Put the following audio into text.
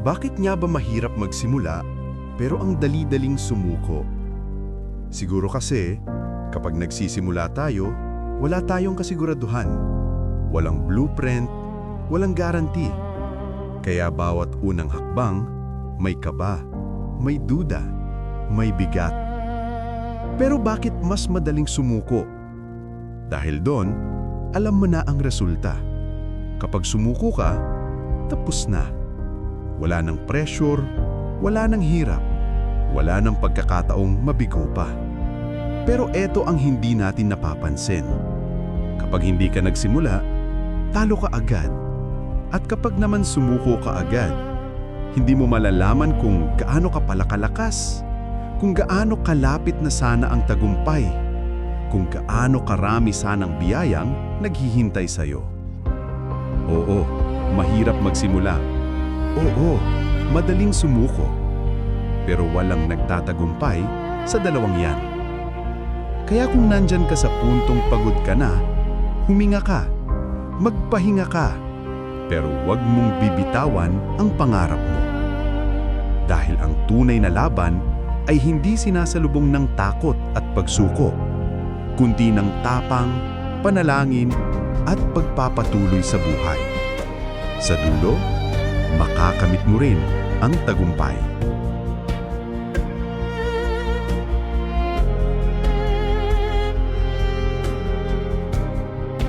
Bakit nga ba mahirap magsimula pero ang dali-daling sumuko? Siguro kasi kapag nagsisimula tayo, wala tayong kasiguraduhan. Walang blueprint, walang guarantee. Kaya bawat unang hakbang, may kaba, may duda, may bigat. Pero bakit mas madaling sumuko? Dahil doon, alam mo na ang resulta. Kapag sumuko ka, tapos na. Wala nang pressure, wala nang hirap, wala nang pagkakataong mabigo pa. Pero eto ang hindi natin napapansin. Kapag hindi ka nagsimula, talo ka agad. At kapag naman sumuko ka agad, hindi mo malalaman kung gaano ka pala kalakas, kung gaano kalapit na sana ang tagumpay, kung gaano karami sanang biyayang naghihintay sa'yo. Oo, mahirap magsimula. Oo, madaling sumuko. Pero walang nagtatagumpay sa dalawang yan. Kaya kung nandyan ka sa puntong pagod ka na, huminga ka, magpahinga ka, pero huwag mong bibitawan ang pangarap mo. Dahil ang tunay na laban ay hindi sinasalubong ng takot at pagsuko, kundi ng tapang, panalangin at pagpapatuloy sa buhay. Sa dulo, makakamit mo rin ang tagumpay.